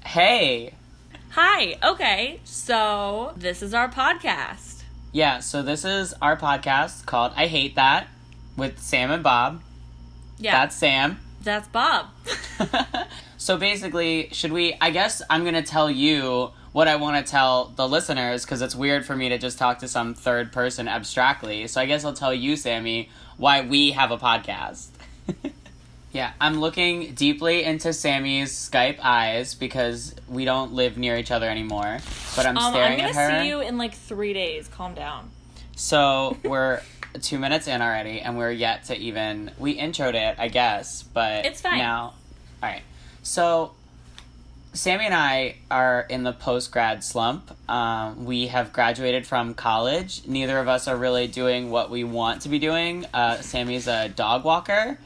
Hey. Hi. Okay, so this is our podcast. Yeah, so this is our podcast called I Hate That with Sam and Bob. Yeah. That's Sam. That's Bob. So basically, I guess I'm going to tell you what I want to tell the listeners because it's weird for me to just talk to some third person abstractly. So I guess I'll tell you, Sammy, why we have a podcast. Yeah, I'm looking deeply into Sammy's Skype eyes because we don't live near each other anymore. But I'm staring at her. I'm gonna see you in like 3 days. Calm down. So we're 2 minutes in already, and we're yet to even... We introed it, I guess, but... It's fine. Now... Alright. So, Sammy and I are in the post-grad slump. We have graduated from college. Neither of us are really doing what we want to be doing. Sammy's a dog walker.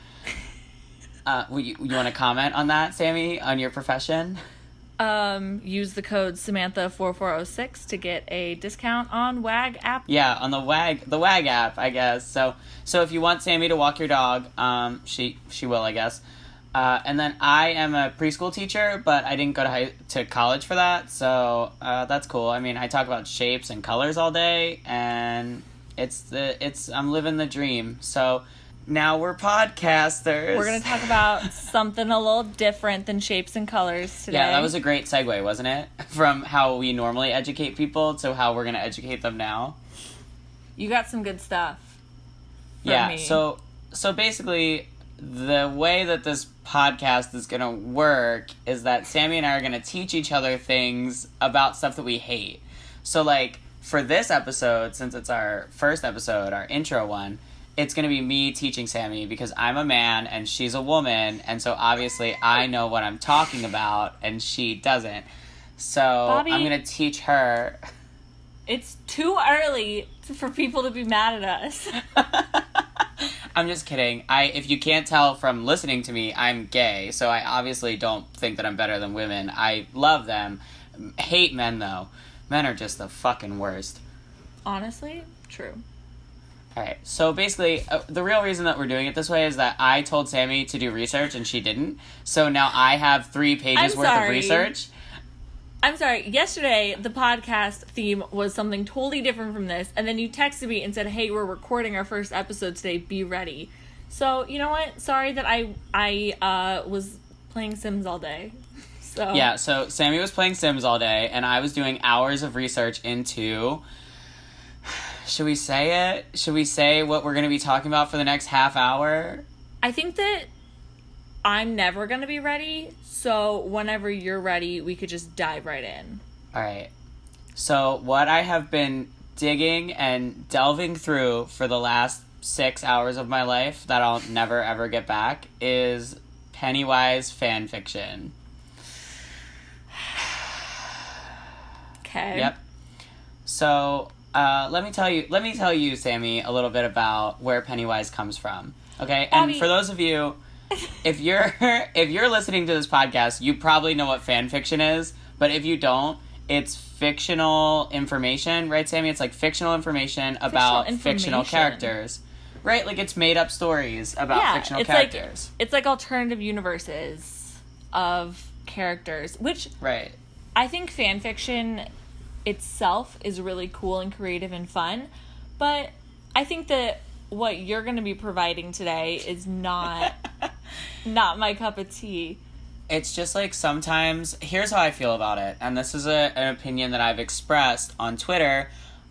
You want to comment on that, Sammy, on your profession? Use the code Samantha4406 to get a discount on WAG app. Yeah, on the WAG app, I guess. So if you want Sammy to walk your dog, she will, I guess. And then I am a preschool teacher, but I didn't go to college for that, so that's cool. I mean, I talk about shapes and colors all day, and I'm living the dream. So now we're podcasters. We're going to talk about something a little different than shapes and colors today. Yeah, that was a great segue, wasn't it? From how we normally educate people to how we're going to educate them now. You got some good stuff for me. So basically, the way that this podcast is going to work is that Sammy and I are going to teach each other things about stuff that we hate. So, like, for this episode, since it's our first episode, our intro one, it's going to be me teaching Sammy because I'm a man and she's a woman, and so obviously I know what I'm talking about and she doesn't. So Bobby, I'm going to teach her. It's too early for people to be mad at us. I'm just kidding. If you can't tell from listening to me, I'm gay, so I obviously don't think that I'm better than women. I love them. Hate men, though. Men are just the fucking worst. Honestly, true. Alright, so basically, the real reason that we're doing it this way is that I told Sammy to do research and she didn't. So now I have 3 pages worth of research. I'm sorry. Yesterday, the podcast theme was something totally different from this, and then you texted me and said, hey, we're recording our first episode today, be ready. So, you know what? Sorry that I was playing Sims all day. So Yeah, so Sammy was playing Sims all day, and I was doing hours of research into... Should we say it? Should we say what we're going to be talking about for the next half hour? I think that I'm never going to be ready, so whenever you're ready, we could just dive right in. All right. So what I have been digging and delving through for the last 6 hours of my life that I'll never, ever get back is Pennywise fan fiction. Okay. Yep. So... let me tell you, Sammy, a little bit about where Pennywise comes from. Okay, and Bobby. For those of you, if you're listening to this podcast, you probably know what fan fiction is. But if you don't, it's fictional information, right, Sammy? It's like fictional information about fictional characters, right? Like it's made up stories about fictional characters. It's like alternative universes of characters, which right. I think fan fiction itself is really cool and creative and fun, but I think that what you're going to be providing today is not my cup of tea. It's just like sometimes, here's how I feel about it, and this is an opinion that I've expressed on Twitter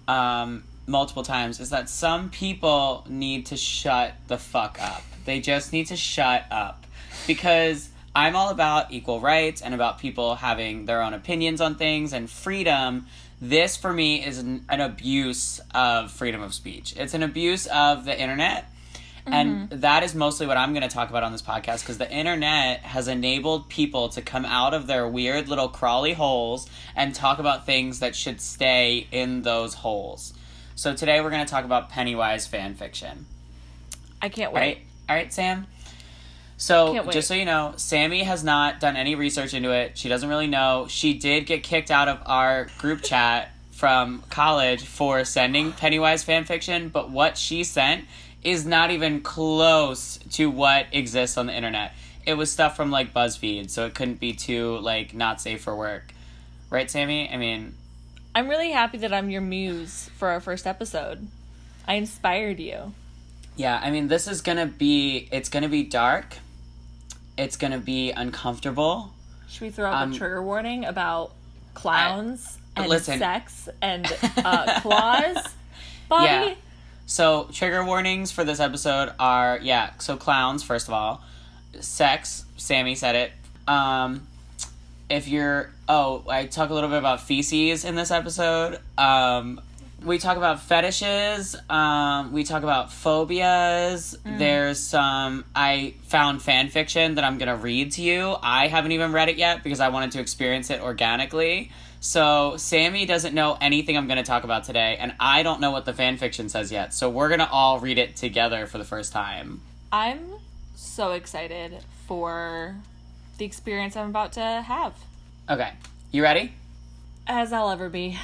multiple times, is that some people need to shut the fuck up. They just need to shut up, because I'm all about equal rights and about people having their own opinions on things and freedom. This, for me, is an abuse of freedom of speech. It's an abuse of the internet. Mm-hmm. And that is mostly what I'm going to talk about on this podcast, because the internet has enabled people to come out of their weird little crawly holes and talk about things that should stay in those holes. So today we're going to talk about Pennywise fan fiction. I can't wait. All right, Sam? So, just so you know, Sammy has not done any research into it. She doesn't really know. She did get kicked out of our group chat from college for sending Pennywise fanfiction, but what she sent is not even close to what exists on the internet. it was stuff from, like, BuzzFeed, so it couldn't be too, like, not safe for work. Right, Sammy? I mean... I'm really happy that I'm your muse for our first episode. I inspired you. Yeah, I mean, this is gonna be... It's gonna be dark. It's gonna be uncomfortable. Should we throw up a trigger warning about clowns and sex and claws? Bobby? Yeah. So, trigger warnings for this episode are, so clowns, first of all. Sex, Sammy said it. If you're... Oh, I talk a little bit about feces in this episode. We talk about fetishes. We talk about phobias. There's some... I found fan fiction that I'm going to read to you. I haven't even read it yet because I wanted to experience it organically. So, Sammy doesn't know anything I'm going to talk about today, and I don't know what the fan fiction says yet. So, we're going to all read it together for the first time. I'm so excited for the experience I'm about to have. Okay. You ready? As I'll ever be.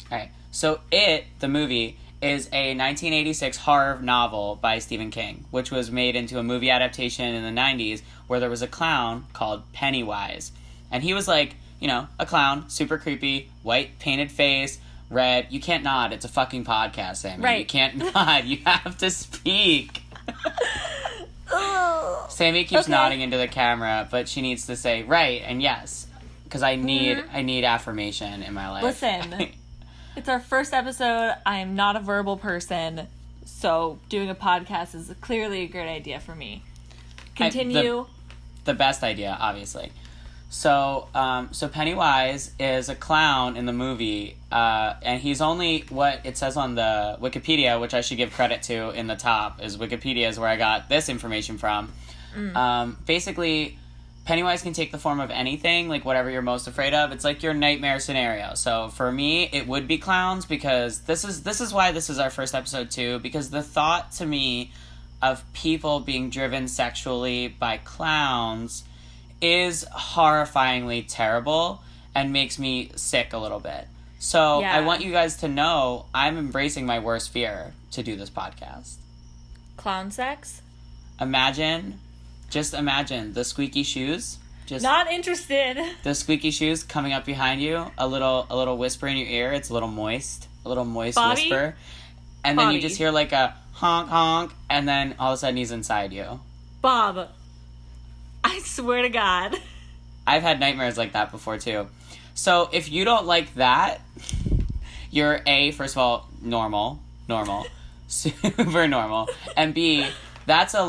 Alright. So, It, the movie, is a 1986 horror novel by Stephen King, which was made into a movie adaptation in the 90s where there was a clown called Pennywise. And he was like... You know, a clown, super creepy, white painted face, red. You can't nod. It's a fucking podcast, Sammy. Right. You can't nod. You have to speak. Sammy keeps nodding into the camera, but she needs to say right and yes, because I need affirmation in my life. Listen, it's our first episode. I am not a verbal person, so doing a podcast is clearly a great idea for me. Continue. The best idea, obviously. So Pennywise is a clown in the movie, and he's only what it says on the Wikipedia, which I should give credit to in the top, is Wikipedia is where I got this information from. Basically, Pennywise can take the form of anything, like whatever you're most afraid of. It's like your nightmare scenario. So for me, it would be clowns, because this is why this is our first episode too, because the thought to me of people being driven sexually by clowns is horrifyingly terrible and makes me sick a little bit. So I want you guys to know I'm embracing my worst fear to do this podcast. Clown sex? Just imagine the squeaky shoes. Just not interested. The squeaky shoes coming up behind you, a little whisper in your ear. It's a little moist Bobby? whisper. And then you just hear like a honk honk, and then all of a sudden he's inside you. Bob, I swear to God. I've had nightmares like that before, too. So, if you don't like that, you're A, first of all, normal, super normal, and B, that's a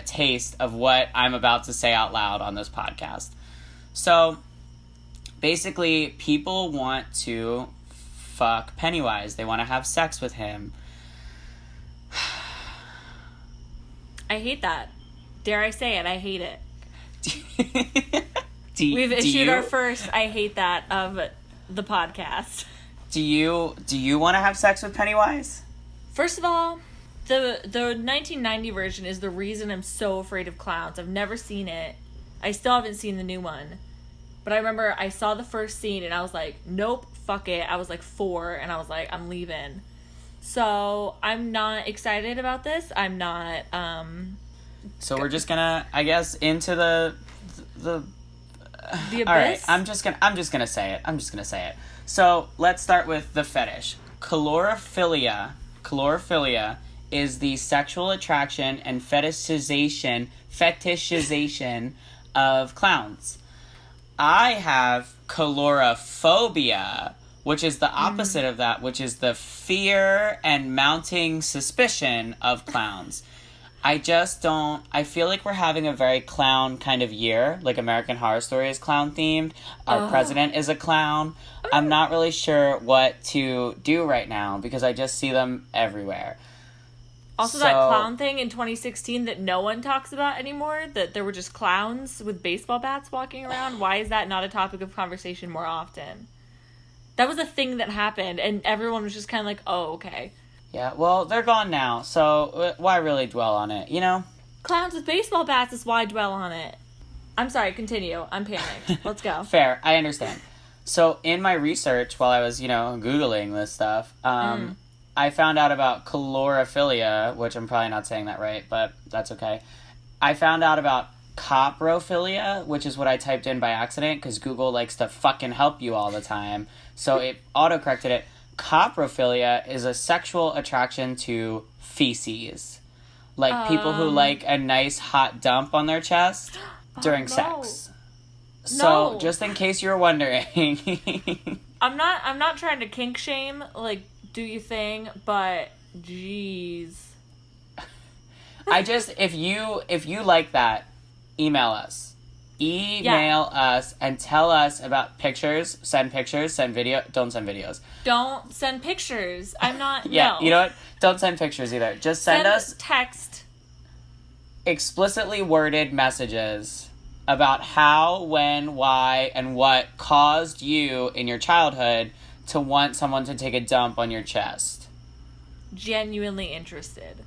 taste of what I'm about to say out loud on this podcast. So, basically, people want to fuck Pennywise. They want to have sex with him. I hate that. Dare I say it? I hate it. We've issued our first I hate that of the podcast. Do you want to have sex with Pennywise? First of all, the 1990 version is the reason I'm so afraid of clowns. I've never seen it. I still haven't seen the new one. But I remember I saw the first scene and I was like, nope, fuck it. I was like 4 and I was like, I'm leaving. So I'm not excited about this. I'm not. So we're just gonna, I guess, into the abyss. All right, I'm just gonna say it. So let's start with the fetish. Chlorophilia is the sexual attraction and fetishization of clowns. I have chlorophobia, which is the opposite of that, which is the fear and mounting suspicion of clowns. I feel like we're having a very clown kind of year. Like American Horror Story is clown themed. Our president is a clown. I'm not really sure what to do right now because I just see them everywhere. Also, that clown thing in 2016 that no one talks about anymore, that there were just clowns with baseball bats walking around. Why is that not a topic of conversation more often? That was a thing that happened, and everyone was just kind of like, oh, okay. Yeah, well, they're gone now, so why really dwell on it, you know? Clowns with baseball bats is why dwell on it. I'm sorry, continue. I'm panicked. Let's go. Fair, I understand. So, in my research, while I was, Googling this stuff, I found out about chlorophilia, which I'm probably not saying that right, but that's okay. I found out about coprophilia, which is what I typed in by accident because Google likes to fucking help you all the time. So it autocorrected it. Coprophilia is a sexual attraction to feces. Like people who like a nice hot dump on their chest during sex. So just in case you're wondering. I'm not trying to kink shame, like, do you thing, but jeez. If you like that, email us. Email us and tell us about pictures, send video, don't send videos. Don't send pictures. I'm not, yeah, no. You know what? Don't send pictures either. Just send us text. Explicitly worded messages about how, when, why, and what caused you in your childhood to want someone to take a dump on your chest. Genuinely interested.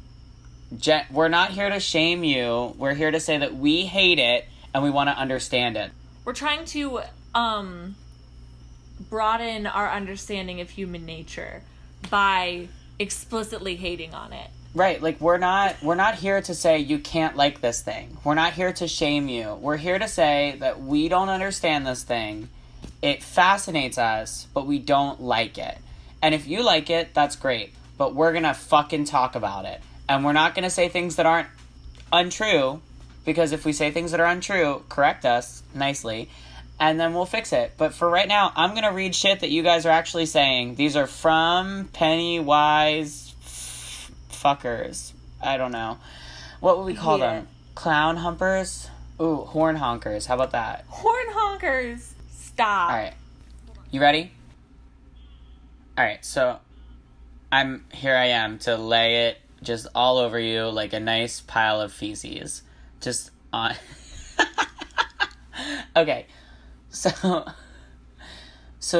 We're not here to shame you. We're here to say that we hate it and we want to understand it. We're trying to broaden our understanding of human nature by explicitly hating on it. Right, like we're not here to say you can't like this thing. We're not here to shame you. We're here to say that we don't understand this thing. It fascinates us, but we don't like it. And if you like it, that's great. But we're gonna fucking talk about it. And we're not gonna say things that aren't untrue, because if we say things that are untrue, correct us nicely, and then we'll fix it. But for right now, I'm gonna read shit that you guys are actually saying. These are from Pennywise fuckers. I don't know. What would we call them? Clown humpers? Ooh, horn honkers. How about that? Horn honkers. Stop. All right. You ready? All right. So I am to lay it just all over you like a nice pile of feces. Just on. Okay. So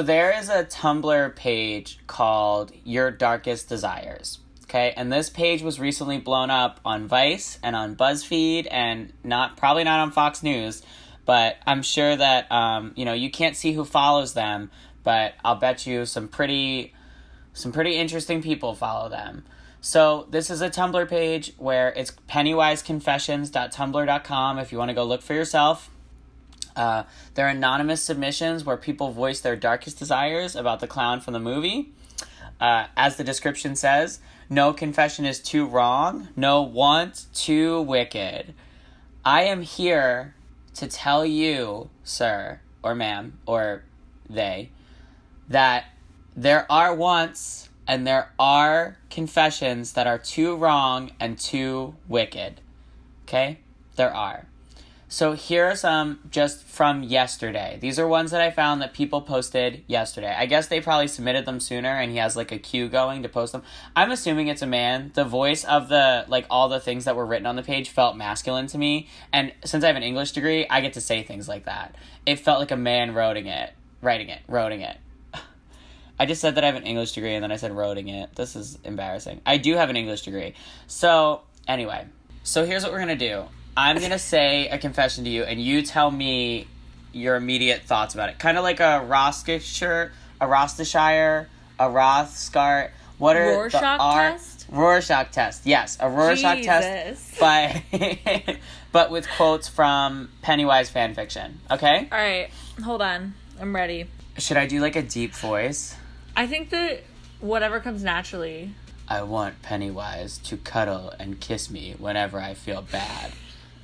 there is a Tumblr page called Your Darkest Desires. Okay, and this page was recently blown up on Vice and on BuzzFeed and probably not on Fox News, but I'm sure that you can't see who follows them, but I'll bet you some pretty interesting people follow them. So this is a Tumblr page where it's pennywiseconfessions.tumblr.com if you want to go look for yourself. They're anonymous submissions where people voice their darkest desires about the clown from the movie. As the description says, no confession is too wrong, no want too wicked. I am here to tell you, sir, or ma'am, or they, that there are wants and there are confessions that are too wrong and too wicked. Okay? There are. So here are some just from yesterday. These are ones that I found that people posted yesterday. I guess they probably submitted them sooner and he has like a queue going to post them. I'm assuming it's a man. The voice of all the things that were written on the page felt masculine to me. And since I have an English degree, I get to say things like that. It felt like a man writing it. I just said that I have an English degree and then I said writing it. This is embarrassing. I do have an English degree. So anyway, here's what we're going to do. I'm going to say a confession to you, and you tell me your immediate thoughts about it. Kind of like a Rothschild, a Rothschild. What are Rorschach test? Rorschach test, yes. A Rorschach test, but with quotes from Pennywise fanfiction, okay? All right, hold on. I'm ready. Should I do like a deep voice? I think that whatever comes naturally. I want Pennywise to cuddle and kiss me whenever I feel bad.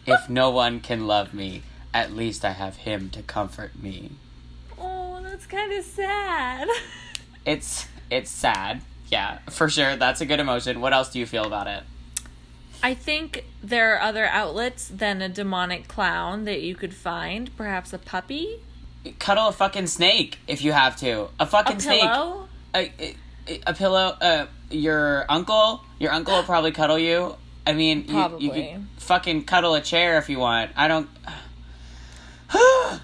If no one can love me, at least I have him to comfort me. Oh, that's kind of sad. It's sad. Yeah, for sure. That's a good emotion. What else do you feel about it? I think there are other outlets than a demonic clown that you could find. Perhaps a puppy? Cuddle a fucking snake if you have to. A fucking snake. Pillow? A pillow. Your uncle will probably cuddle you. I mean, you could fucking cuddle a chair if you want. I don't... All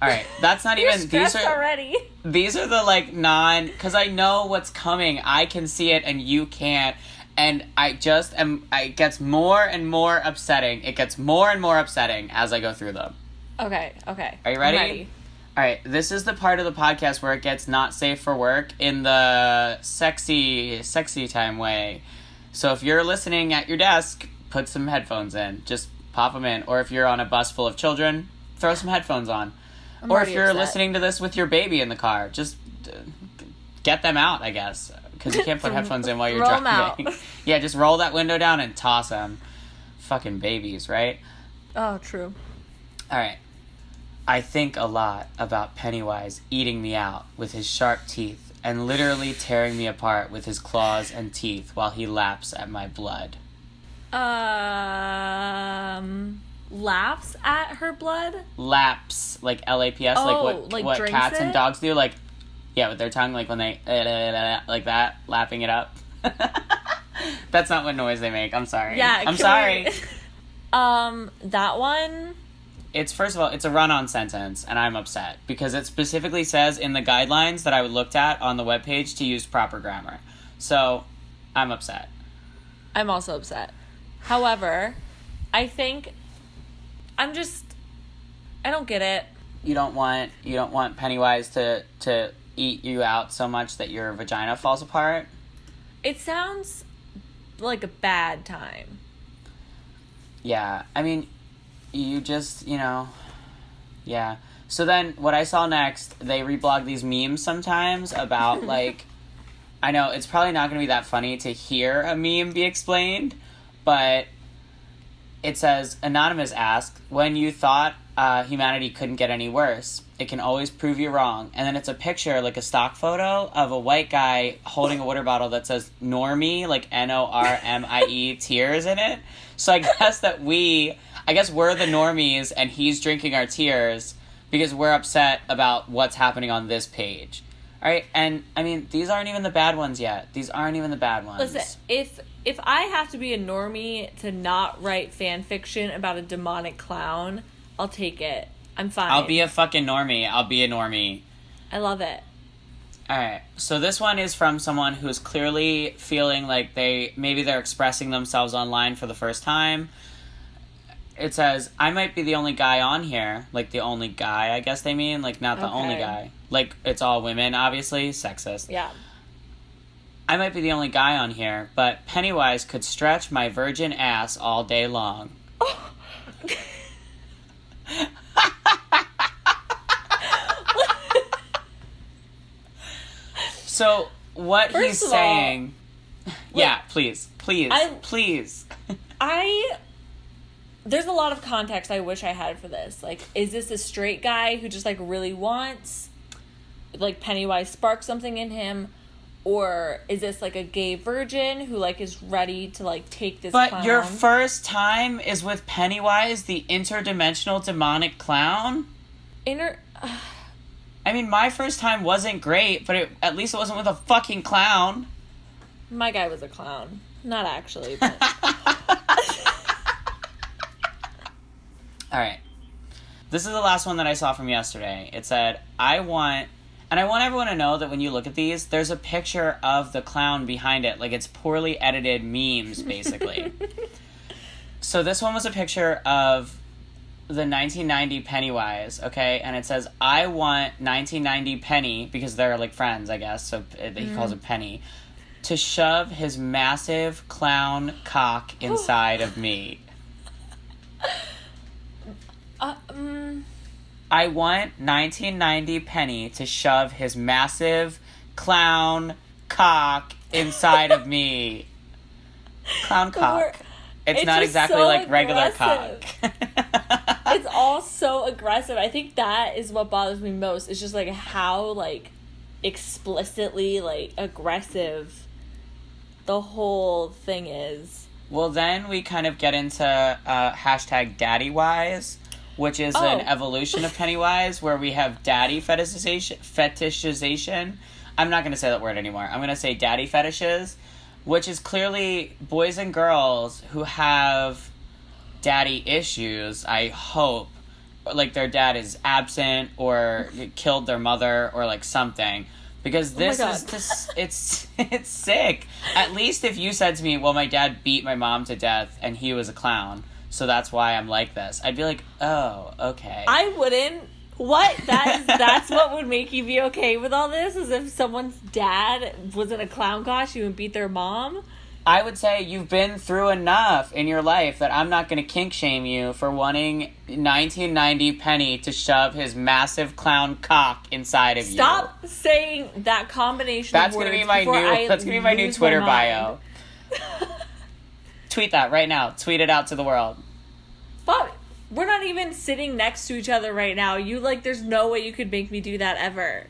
right, that's not even... Stressed already. These are the, because I know what's coming. I can see it and you can't. And it gets more and more upsetting. It gets more and more upsetting as I go through them. Okay. Are you ready? I'm ready. All right, this is the part of the podcast where it gets not safe for work in the sexy time way. So if you're listening at your desk, put some headphones in. Just pop them in. Or if you're on a bus full of children, throw some headphones on. I'm Or if you're upset. listening to this with your baby in the car, just get them out, I guess. Because you can't put headphones in while you're Roll 'em driving. out. Yeah, just roll that window down and toss them. Fucking babies, right? Oh, true. All right. I think a lot about Pennywise eating me out with his sharp teeth and literally tearing me apart with his claws and teeth while he laps at my blood. Laughs at her blood? Laps, like L-A-P-S, Oh, like what drinks cats and it? dogs do, like, yeah, with their tongue, like when they, like that, lapping it up. That's not what noise they make, I'm sorry. Yeah, I'm sorry. That one... It's, first of all, it's a run-on sentence, and I'm upset, because it specifically says in the guidelines that I looked at on the webpage to use proper grammar. So, I'm upset. I'm also upset. However, I think I don't get it. You don't want Pennywise to eat you out so much that your vagina falls apart? It sounds like a bad time. Yeah, I mean, you just, yeah. So then, what I saw next, they reblog these memes sometimes about, like, I know it's probably not going to be that funny to hear a meme be explained, but it says, Anonymous asked, when you thought humanity couldn't get any worse, it can always prove you wrong. And then it's a picture, like a stock photo, of a white guy holding a water bottle that says Normie, like Normie, tears in it. So I guess we're the normies and he's drinking our tears because we're upset about what's happening on this page. All right, and I mean, these aren't even the bad ones yet. These aren't even the bad ones. Listen, if I have to be a normie to not write fan fiction about a demonic clown, I'll take it. I'm fine. I'll be a fucking normie. I'll be a normie. I love it. All right, so this one is from someone who's clearly feeling like they're expressing themselves online for the first time. It says, I might be the only guy on here. Like, the only guy, I guess they mean. Like, not the only guy. Like, it's all women, obviously. Sexist. Yeah. I might be the only guy on here, but Pennywise could stretch my virgin ass all day long. Oh. So, what First he's of all, saying... yeah, please. There's a lot of context I wish I had for this. Like, is this a straight guy who just, like, really wants, like, Pennywise spark something in him? Or is this, like, a gay virgin who, like, is ready to, like, take this But clown? your first time is with Pennywise, the interdimensional demonic clown? I mean, my first time wasn't great, but at least it wasn't with a fucking clown. My guy was a clown. Not actually, but... All right. This is the last one that I saw from yesterday. It said, I want everyone to know that when you look at these, there's a picture of the clown behind it. Like, it's poorly edited memes, basically. So this one was a picture of the 1990 Pennywise, okay? And it says, I want 1990 Penny, because they're, like, friends, I guess, so he calls it Penny, to shove his massive clown cock inside of me. I want 1990 Penny to shove his massive clown cock inside of me. Clown cock. It's not exactly so like regular aggressive. cock. It's all so aggressive. I think that is what bothers me most. It's just, like, how, like, explicitly, like, aggressive the whole thing is. Well, then we kind of get into hashtag daddywise, which is an evolution of Pennywise, where we have daddy fetishization. I'm not going to say that word anymore. I'm going to say daddy fetishes, which is clearly boys and girls who have daddy issues, I hope. Like, their dad is absent or killed their mother or, like, something. Because it's sick. At least if you said to me, well, my dad beat my mom to death and he was a clown, so that's why I'm like this, I'd be like, oh, okay. I wouldn't. What? That's what would make you be okay with all this? Is if someone's dad was in a clown costume and beat their mom? I would say you've been through enough in your life that I'm not going to kink shame you for wanting 1990 Penny to shove his massive clown cock inside of you. Stop saying that combination That's of words gonna be my new. That's gonna be my new Twitter bio. Tweet that right now. Tweet it out to the world. Fuck. We're not even sitting next to each other right now. There's no way you could make me do that ever.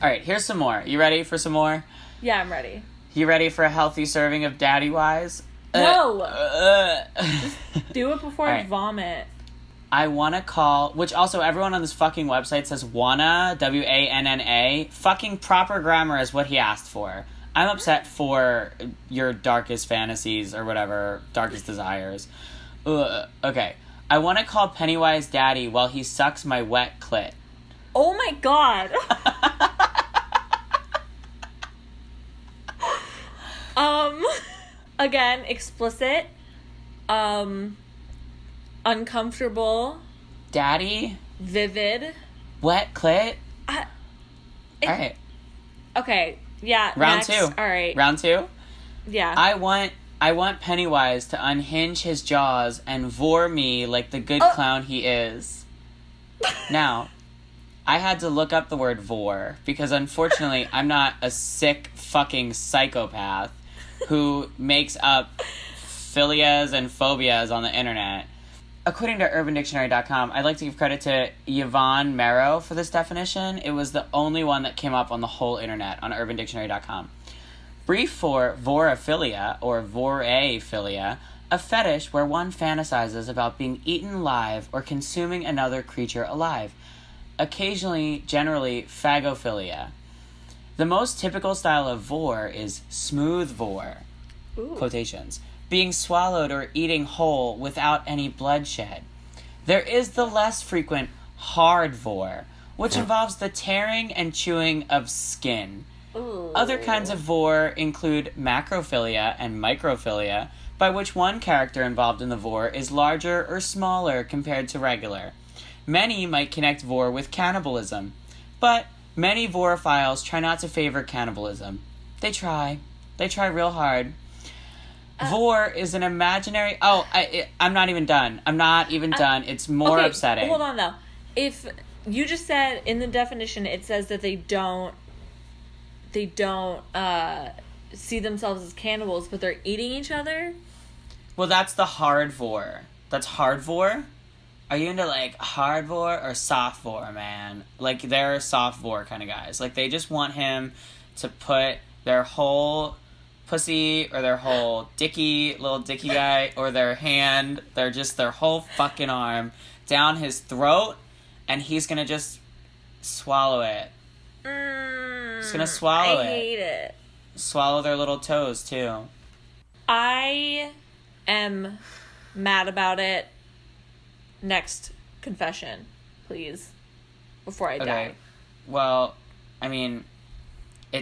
All right, here's some more. You ready for some more? Yeah, I'm ready. You ready for a healthy serving of Daddy Wise? No! Just do it before I vomit. I want to call, which also everyone on this fucking website says wanna, W-A-N-N-A. Fucking proper grammar is what he asked for. I'm upset for your darkest fantasies or whatever, darkest desires. Okay. I want to call Pennywise Daddy while he sucks my wet clit. Oh my god. Again, explicit. Uncomfortable. Daddy? Vivid. Wet clit? Alright. Okay, yeah. Round next. 2. Alright. Round 2? Yeah. I want Pennywise to unhinge his jaws and vor me like the good clown he is. Now, I had to look up the word vor because unfortunately I'm not a sick fucking psychopath who makes up philias and phobias on the internet. According to UrbanDictionary.com, I'd like to give credit to Yvonne Marrow for this definition. It was the only one that came up on the whole internet on UrbanDictionary.com. Brief for vorophilia, or voraphilia, a fetish where one fantasizes about being eaten live or consuming another creature alive. Occasionally, generally, phagophilia. The most typical style of vor is smooth vor, quotations, being swallowed or eating whole without any bloodshed. There is the less frequent hard vor, which involves the tearing and chewing of skin. Ooh. Other kinds of vor include macrophilia and microphilia, by which one character involved in the vor is larger or smaller compared to regular. Many might connect vor with cannibalism, but many vorophiles try not to favor cannibalism. They try real hard. Vor is an imaginary... I'm not even done. It's more upsetting. Hold on, though. If you just said in the definition, it says that they don't see themselves as cannibals, but they're eating each other? Well, that's the hard vor. That's hard vor? Are you into, hard vor or soft vor, man? They're soft vor kind of guys. They just want him to put their whole pussy or their whole little dicky guy, or their hand, their whole fucking arm down his throat, and he's gonna just swallow it. He's gonna swallow it. I hate it. Swallow their little toes, too. I am mad about it. Next confession, please, before I die. Well, I mean, do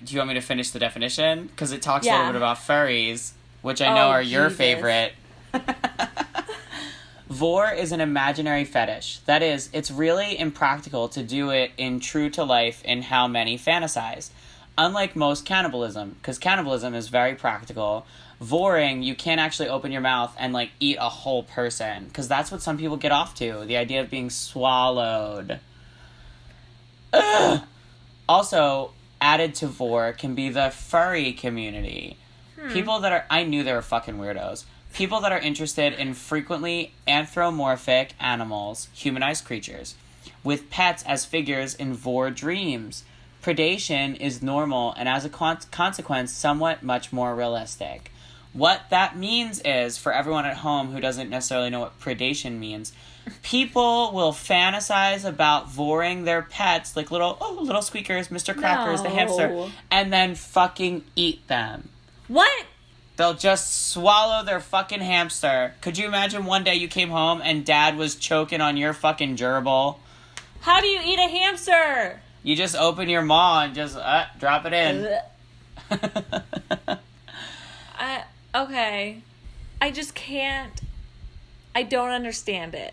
you want me to finish the definition? Because it talks a little bit about furries, which I know are your favorite. Vor is an imaginary fetish. That is, it's really impractical to do it in true to life in how many fantasize. Unlike most cannibalism, because cannibalism is very practical, voring, you can't actually open your mouth and eat a whole person, because that's what some people get off to, the idea of being swallowed. Ugh! Also, added to vor can be the furry community. People that I knew they were fucking weirdos. People that are interested in frequently anthropomorphic animals, humanized creatures, with pets as figures in vor dreams. Predation is normal and as a consequence somewhat much more realistic. What that means is, for everyone at home who doesn't necessarily know what predation means, people will fantasize about voring their pets, little squeakers, Mr. Crackers, the hamster, and then fucking eat them. What? They'll just swallow their fucking hamster. Could you imagine one day you came home and Dad was choking on your fucking gerbil? How do you eat a hamster? You just open your maw and just drop it in. Okay. I just can't. I don't understand it.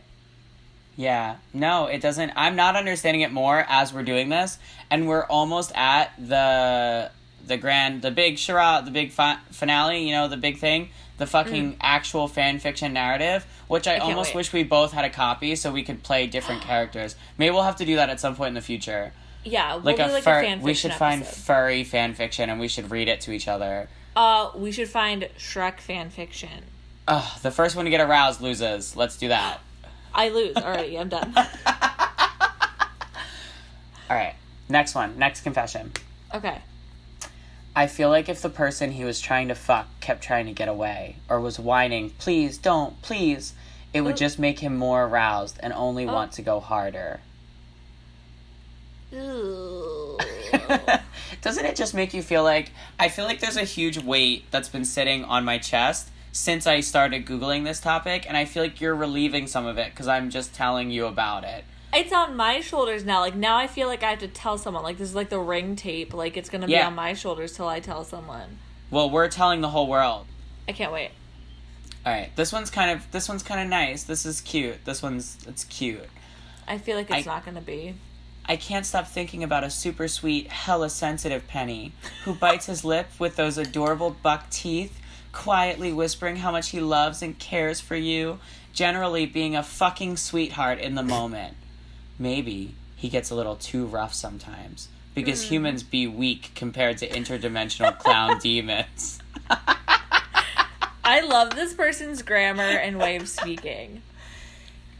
Yeah. No, it doesn't. I'm not understanding it more as we're doing this. And we're almost at the the big charade, the big finale, the big thing, the fucking actual fan fiction narrative, which I almost wait. wish we both had a copy so we could play different characters. Maybe we'll have to do that at some point in the future. Yeah, we'll do a fan fiction we should find episode. furry fan fiction and we should read it to each other. We should find Shrek fan fiction. The first one to get aroused loses. Let's do that. I lose already. I'm done. All right. Next one. Next confession. Okay. I feel like if the person he was trying to fuck kept trying to get away or was whining, please don't, please, it would just make him more aroused and only want to go harder. Ooh. Doesn't it just make you feel like... I feel like there's a huge weight that's been sitting on my chest since I started Googling this topic, and I feel like you're relieving some of it because I'm just telling you about it. It's on my shoulders now. Like, now I feel like I have to tell someone. Like, this is like the ring tape. Like, it's going to be on my shoulders till I tell someone. Well, we're telling the whole world. I can't wait. All right. This one's kind of nice. This is cute. It's cute. I feel like it's not going to be. I can't stop thinking about a super sweet, hella sensitive Penny who bites his lip with those adorable buck teeth, quietly whispering how much he loves and cares for you, generally being a fucking sweetheart in the moment. Maybe he gets a little too rough sometimes, because humans be weak compared to interdimensional clown demons. I love this person's grammar and way of speaking.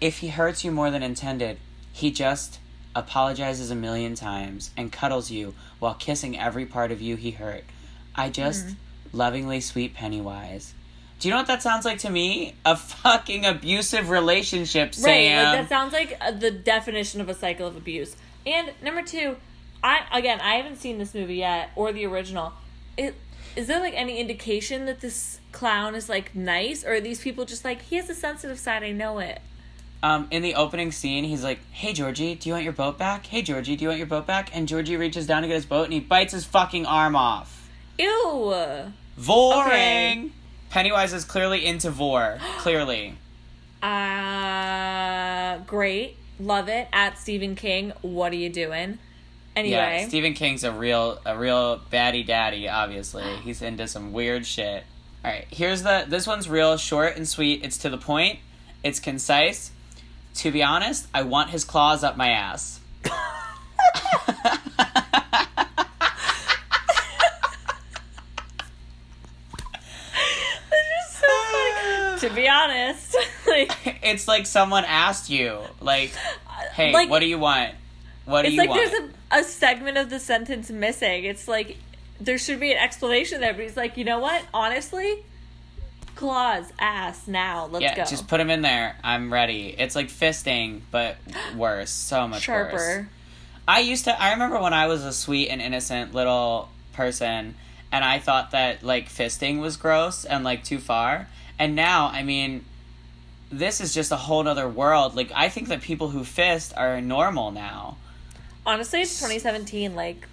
If he hurts you more than intended, he just apologizes a million times and cuddles you while kissing every part of you he hurt. I just lovingly sweet Pennywise. Do you know what that sounds like to me? A fucking abusive relationship, Sam. Right, like that sounds like the definition of a cycle of abuse. And number two, I haven't seen this movie yet, or the original. Is there like any indication that this clown is like nice, or are these people just like, he has a sensitive side, I know it? In the opening scene, he's like, hey, Georgie, do you want your boat back? Hey, Georgie, do you want your boat back? And Georgie reaches down to get his boat, and he bites his fucking arm off. Ew. Voring! Okay. Pennywise is clearly into vor. Clearly. Great. Love it. At Stephen King, what are you doing? Anyway. Yeah, Stephen King's a real baddie daddy, obviously. He's into some weird shit. Alright, this one's real short and sweet. It's to the point. It's concise. To be honest, I want his claws up my ass. To be honest. It's like someone asked you, like, hey, like, what do you want? What do you want? It's like there's a segment of the sentence missing. It's like there should be an explanation there, but he's like, you know what? Honestly, claws, ass, now, let's go. Just put him in there. I'm ready. It's like fisting, but worse. So much Sharper. worse. I remember when I was a sweet and innocent little person, and I thought that, like, fisting was gross and, like, too far. And now, I mean, this is just a whole other world. Like, I think that people who fist are normal now. Honestly, it's 2017. Like,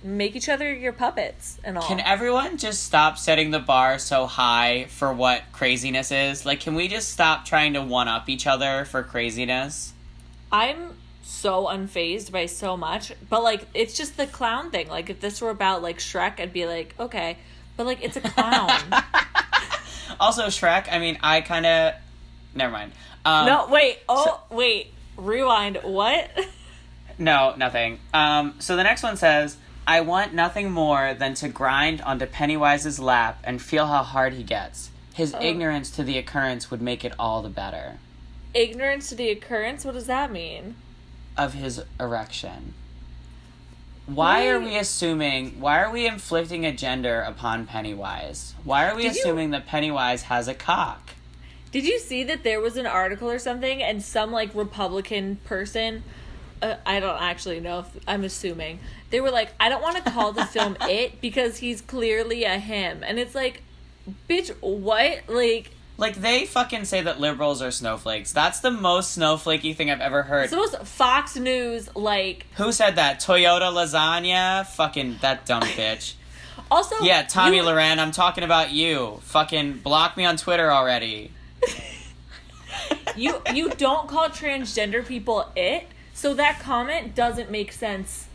make each other your puppets and all. Can everyone just stop setting the bar so high for what craziness is? Like, can we just stop trying to one-up each other for craziness? I'm so unfazed by so much. But, like, it's just the clown thing. Like, if this were about, like, Shrek, I'd be like, okay. But, like, it's a clown. Also, Shrek, I mean, I kind of... Never mind. No, wait. Wait. Rewind. What? No, nothing. So the next one says, I want nothing more than to grind onto Pennywise's lap and feel how hard he gets. His ignorance to the occurrence would make it all the better. Ignorance to the occurrence? What does that mean? Of his erection. Why are we inflicting a gender upon Pennywise? Why are we assuming that Pennywise has a cock? Did you see that there was an article or something and some, like, Republican person, I don't actually know if, I'm assuming, they were like, I don't want to call the film It because he's clearly a him. And it's like, bitch, what? Like, they fucking say that liberals are snowflakes. That's the most snowflakey thing I've ever heard. it's the most Fox News, like... Who said that? Toyota Lasagna? Fucking that dumb bitch. Also... Yeah, Tommy Loren, I'm talking about you. Fucking block me on Twitter already. You don't call transgender people it, so that comment doesn't make sense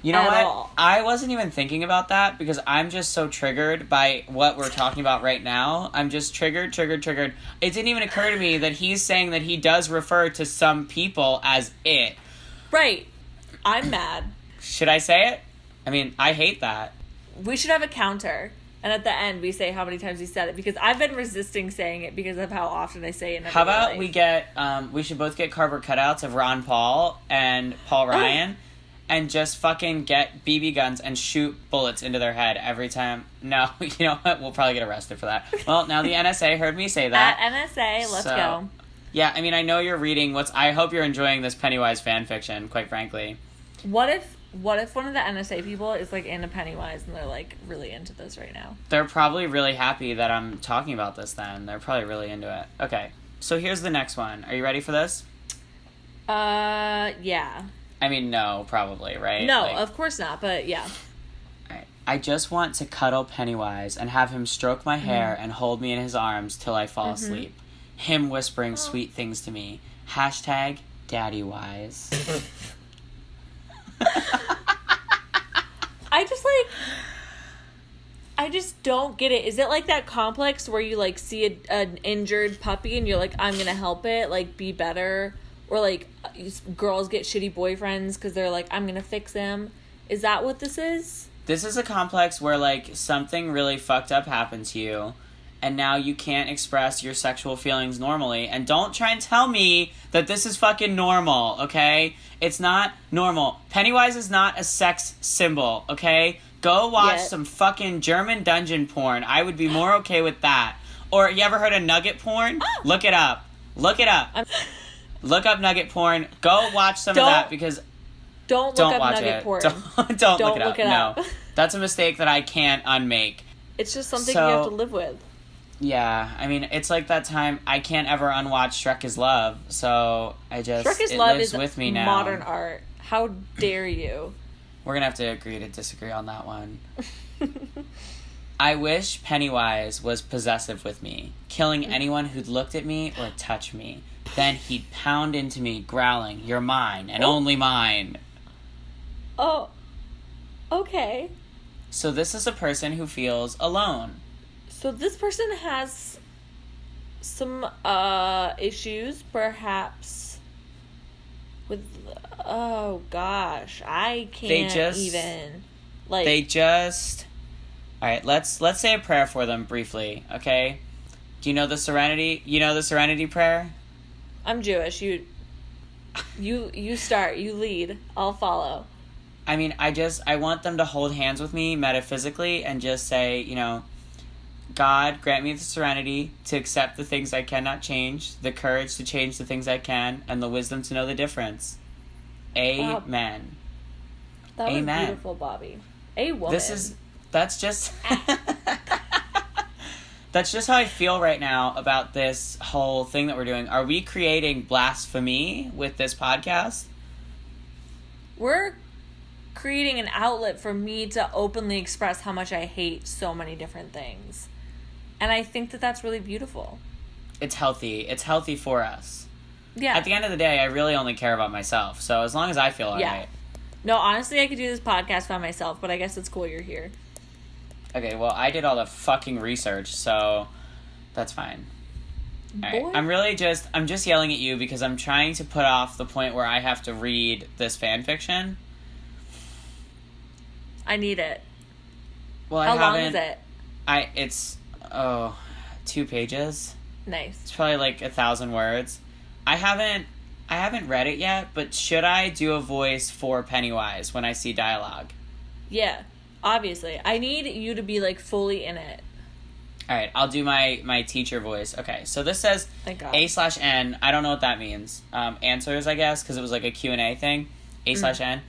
You know at what? all. I wasn't even thinking about that because I'm just so triggered by what we're talking about right now. I'm just triggered. It didn't even occur to me that he's saying that he does refer to some people as it. Right. I'm mad. Should I say it? I mean, I hate that. We should have a counter. And at the end, we say how many times he said it. Because I've been resisting saying it because of how often I say it in How about life. we get, we should both get cardboard cutouts of Ron Paul and Paul Ryan and just fucking get BB guns and shoot bullets into their head every time. No, you know what? We'll probably get arrested for that. Well, now the NSA heard me say that. At NSA, let's go. Yeah, I mean, I know you're reading I hope you're enjoying this Pennywise fan fiction, quite frankly. What if one of the NSA people is, like, into Pennywise and they're, like, really into this right now? They're probably really happy that I'm talking about this then. They're probably really into it. Okay, so here's the next one. Are you ready for this? Yeah. I mean, no, probably, right? No, of course not, but yeah. Alright. I just want to cuddle Pennywise and have him stroke my hair and hold me in his arms till I fall asleep. Him whispering sweet things to me. Hashtag DaddyWise. I just don't get it. Is it like that complex where you, like, see an injured puppy and you're like, I'm gonna help it, like, be better? Or, like, girls get shitty boyfriends because they're like, I'm gonna fix them. Is that what this is? This is a complex where, like, something really fucked up happened to you, and now you can't express your sexual feelings normally. And don't try and tell me that this is fucking normal, okay? It's not normal. Pennywise is not a sex symbol, okay? Go watch some fucking German dungeon porn. I would be more okay with that. Or, you ever heard of nugget porn? Look it up. Look up nugget porn. Go watch some of that because... Don't look up nugget porn. Don't look it up. No. That's a mistake that I can't unmake. It's just something you have to live with. Yeah, I mean, it's like that time I can't ever unwatch Shrek is Love, so Shrek is it Love lives is with me now. Modern art. How dare you? We're gonna have to agree to disagree on that one. I wish Pennywise was possessive with me, killing anyone who'd looked at me or touched me. Then he'd pound into me, growling, "You're mine, and only mine." Oh, okay. So this is a person who feels alone. So this person has some issues, perhaps, with... Oh, gosh. I can't even... Like... Alright, let's say a prayer for them briefly, okay? Do you know the Serenity? You know the Serenity prayer? I'm Jewish. You start. You lead. I'll follow. I mean, I want them to hold hands with me metaphysically and just say, you know, God, grant me the serenity to accept the things I cannot change, the courage to change the things I can, and the wisdom to know the difference. Amen. That was Amen. beautiful, Bobby. A woman. That's just how I feel right now about this whole thing that we're doing. Are we creating blasphemy with this podcast? We're creating an outlet for me to openly express how much I hate so many different things. And I think that that's really beautiful. It's healthy. It's healthy for us. Yeah. At the end of the day, I really only care about myself. So as long as I feel alright. No, honestly, I could do this podcast by myself, but I guess it's cool you're here. Okay, well, I did all the fucking research, so that's fine. Alright, I'm just yelling at you because I'm trying to put off the point where I have to read this fan fiction. I need it. Well, How long is it? It's 2 pages. Nice. It's probably like 1,000 words. I haven't read it yet, but should I do a voice for Pennywise when I see dialogue? Yeah, obviously. I need you to be, like, fully in it. Alright, I'll do my teacher voice. Okay, so this says Thank God. A/N. I don't know what that means. Answers, I guess, because it was like a Q&A thing. A/N.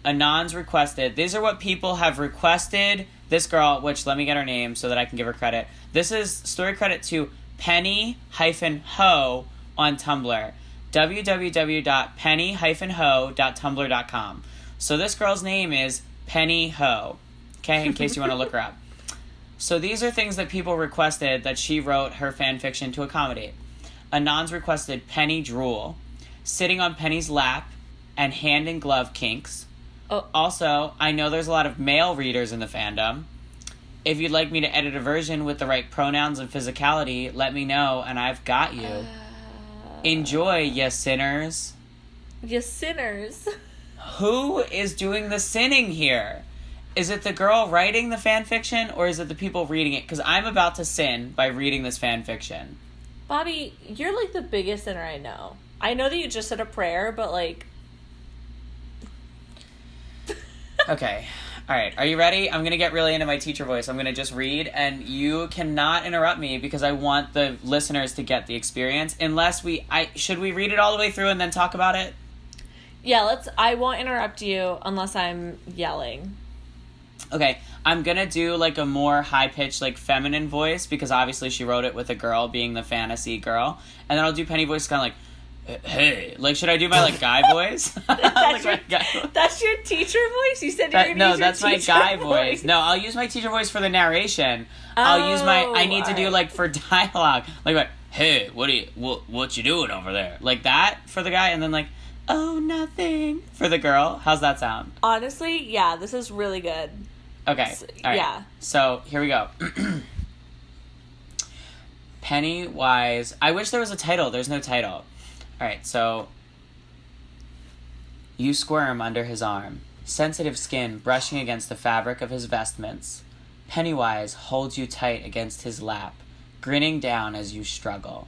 Anons requested. These are what people have requested. This girl, which let me get her name so that I can give her credit. This is story credit to Penny-Ho on Tumblr. www.penny-ho.tumblr.com. So this girl's name is Penny Ho. Okay, in case you want to look her up. So these are things that people requested that she wrote her fan fiction to accommodate. Anons requested Penny drool, sitting on Penny's lap, and hand and glove kinks. Oh. Also, I know there's a lot of male readers in the fandom. If you'd like me to edit a version with the right pronouns and physicality, let me know, and I've got you. Enjoy, ya sinners. You sinners. Who is doing the sinning here? Is it the girl writing the fan fiction, or is it the people reading it? Because I'm about to sin by reading this fan fiction. Bobby, you're like the biggest sinner I know. I know that you just said a prayer, but like... Okay. All right. Are you ready? I'm going to get really into my teacher voice. I'm going to just read, and you cannot interrupt me because I want the listeners to get the experience. Unless should we read it all the way through and then talk about it? Yeah, I won't interrupt you unless I'm yelling. Okay. I'm going to do like a more high-pitched, like feminine voice because obviously she wrote it with a girl being the fantasy girl. And then I'll do Penny voice kind of like, hey, like, should I do my, like, guy voice? That's your teacher voice? You said you're going to use your that's my teacher guy voice. No, I'll use my teacher voice for the narration. I'll use I need to do, like, for dialogue. Like, hey, what you doing over there? Like that for the guy, and then, like, oh, nothing for the girl. How's that sound? Honestly, yeah, this is really good. Okay, all right. Yeah. So, here we go. Pennywise. I wish there was a title. There's no title. Alright, so you squirm under his arm, sensitive skin brushing against the fabric of his vestments. Pennywise holds you tight against his lap, grinning down as you struggle.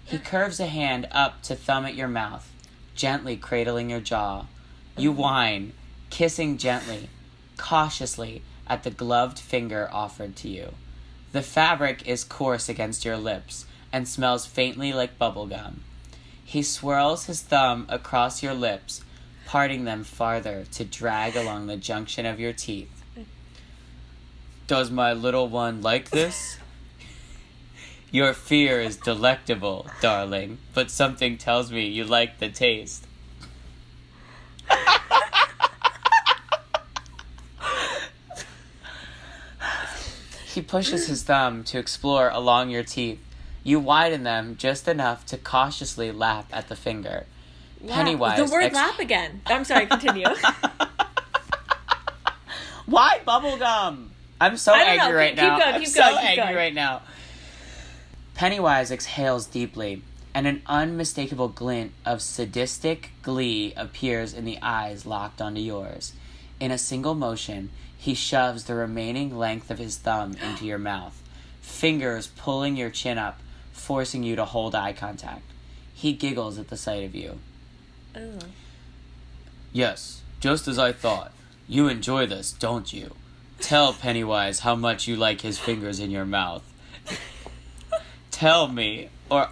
He curves a hand up to thumb at your mouth, gently cradling your jaw. You whine, kissing gently, cautiously at the gloved finger offered to you. The fabric is coarse against your lips and smells faintly like bubblegum. He swirls his thumb across your lips, parting them farther to drag along the junction of your teeth. Does my little one like this? Your fear is delectable, darling, but something tells me you like the taste. He pushes his thumb to explore along your teeth. You widen them just enough to cautiously lap at the finger. Lap. Pennywise... The word lap again. I'm sorry, continue. Why bubblegum? I'm so angry right now. I'm so angry right now. Pennywise exhales deeply, and an unmistakable glint of sadistic glee appears in the eyes locked onto yours. In a single motion, he shoves the remaining length of his thumb into your mouth, fingers pulling your chin up, forcing you to hold eye contact. He giggles at the sight of you. Oh. Yes, just as I thought. You enjoy this, don't you? Tell Pennywise how much you like his fingers in your mouth. Tell me, or...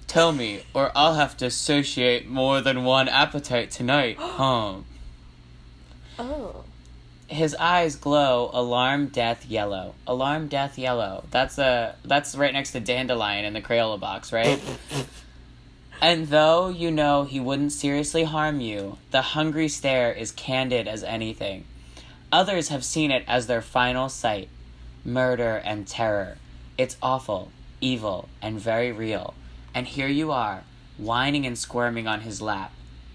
Tell me, or I'll have to associate more than one appetite tonight. Oh. His eyes glow alarm death yellow. Alarm death yellow. That's right next to dandelion in the Crayola box, right? And though you know he wouldn't seriously harm you, the hungry stare is candid as anything. Others have seen it as their final sight. Murder and terror. It's awful, evil, and very real. And here you are, whining and squirming on his lap.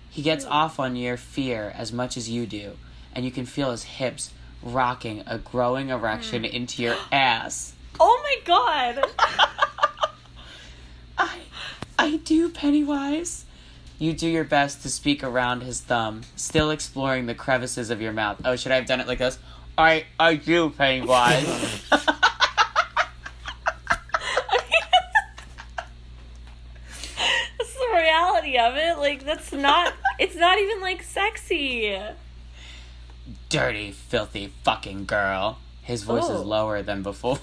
He gets off on your fear as much as you do, and you can feel his hips rocking a growing erection into your ass. Oh my god! I do, Pennywise. You do your best to speak around his thumb, still exploring the crevices of your mouth. Oh, should I have done it like this? I do, Pennywise. Reality of it, like, that's not, it's not even, like, sexy. Dirty, filthy fucking girl. His voice is lower than before.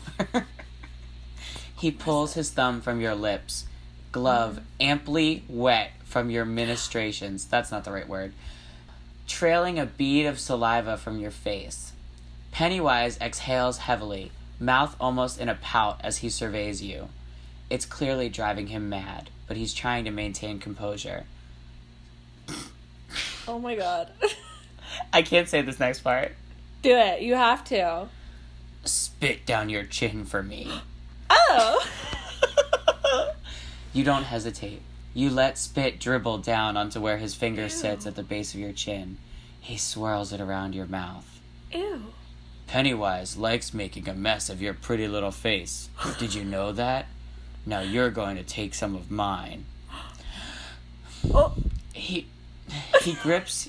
He pulls his thumb from your lips, glove amply wet from your ministrations. That's not the right word. Trailing a bead of saliva from your face. Pennywise exhales heavily, mouth almost in a pout as he surveys you. It's clearly driving him mad, but he's trying to maintain composure. Oh my god. I can't say this next part. Do it. You have to. Spit down your chin for me. Ew. You don't hesitate. You let spit dribble down onto where his finger sits at the base of your chin. He swirls it around your mouth. Ew. Pennywise likes making a mess of your pretty little face. Did you know that? Now you're going to take some of mine. Oh. He grips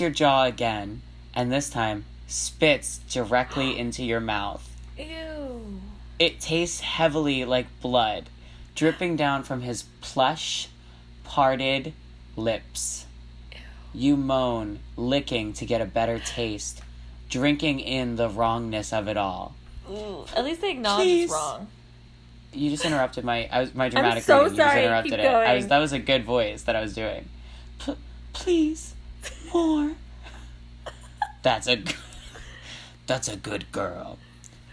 your jaw again, and this time spits directly into your mouth. Ew. It tastes heavily like blood, dripping down from his plush, parted lips. You moan, licking to get a better taste, drinking in the wrongness of it all. Ooh. At least they acknowledge it's wrong. You just interrupted my dramatic I'm so reading. You sorry. just interrupted Keep it. going. That was a good voice that I was doing. Please, more. That's a good girl.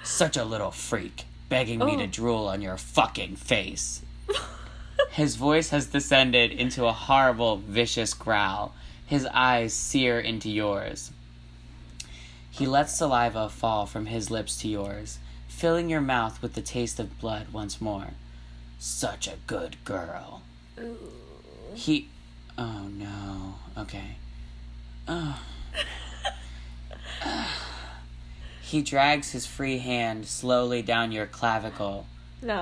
Such a little freak, begging me to drool on your fucking face. His voice has descended into a horrible, vicious growl. His eyes sear into yours. He lets saliva fall from his lips to yours, filling your mouth with the taste of blood once more. Such a good girl. Ooh. Oh no. Okay. He drags his free hand slowly down your clavicle,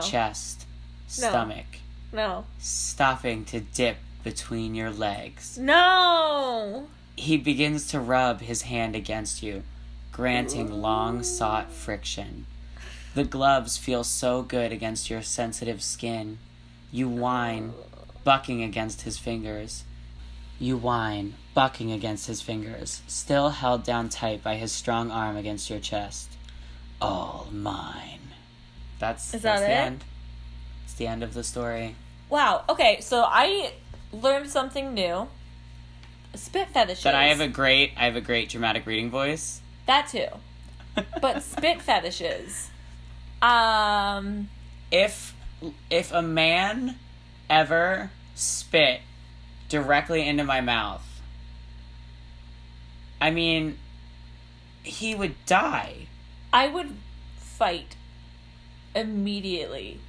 chest, stomach. No. Stopping to dip between your legs. No! He begins to rub his hand against you, granting long-sought friction. The gloves feel so good against your sensitive skin. You whine, bucking against his fingers. Still held down tight by his strong arm against your chest. All mine. That's the end. It's the end of the story. Wow. Okay, so I learned something new. Spit fetishes. That I have a great dramatic reading voice. That too. But spit fetishes. If a man ever spit directly into my mouth, I mean, he would die. I would fight immediately.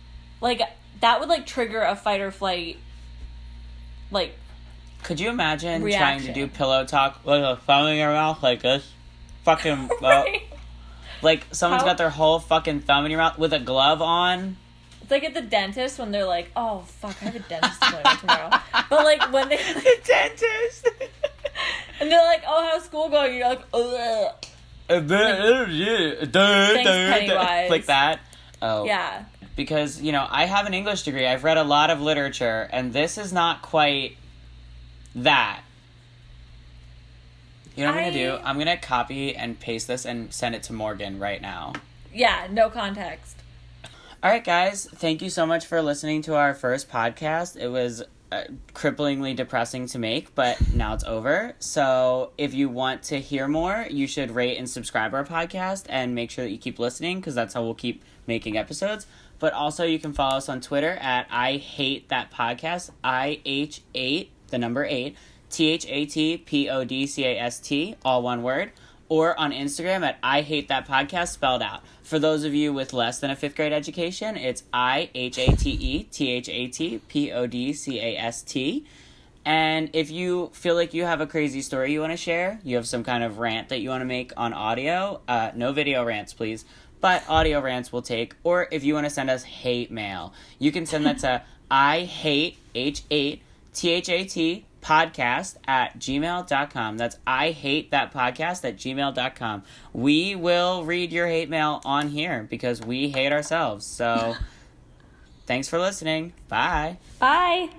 Like, that would, like, trigger a fight or flight, like, could you imagine reaction. trying to do pillow talk with a thumb in your mouth like this? Fucking, right. Like, someone's got their whole fucking thumb in your mouth with a glove on. It's like at the dentist when they're like, oh, fuck, I have a dentist appointment tomorrow. But, like, when they... The dentist! And they're like, oh, how's school going? You're like, ugh. Thanks, Pennywise. Like that? Oh. Yeah. Because, I have an English degree. I've read a lot of literature, and this is not quite that. You know what I'm going to do? I'm going to copy and paste this and send it to Morgan right now. Yeah, no context. All right, guys. Thank you so much for listening to our first podcast. It was cripplingly depressing to make, but now it's over. So if you want to hear more, you should rate and subscribe our podcast and make sure that you keep listening, because that's how we'll keep making episodes. But also you can follow us on Twitter at ihatethatpodcast, IH8, the number 8, THATPODCAST, all one word, or on Instagram at ihatethatpodcast, spelled out. For those of you with less than a 5th grade education, it's IHATETHATPODCAST. And if you feel like you have a crazy story you want to share, you have some kind of rant that you want to make on audio, no video rants, please, but audio rants we'll take. Or if you want to send us hate mail, you can send that to ihatethatpodcast@gmail.com. That's ihatethatpodcast@gmail.com. We will read your hate mail on here because we hate ourselves. So thanks for listening. Bye. Bye.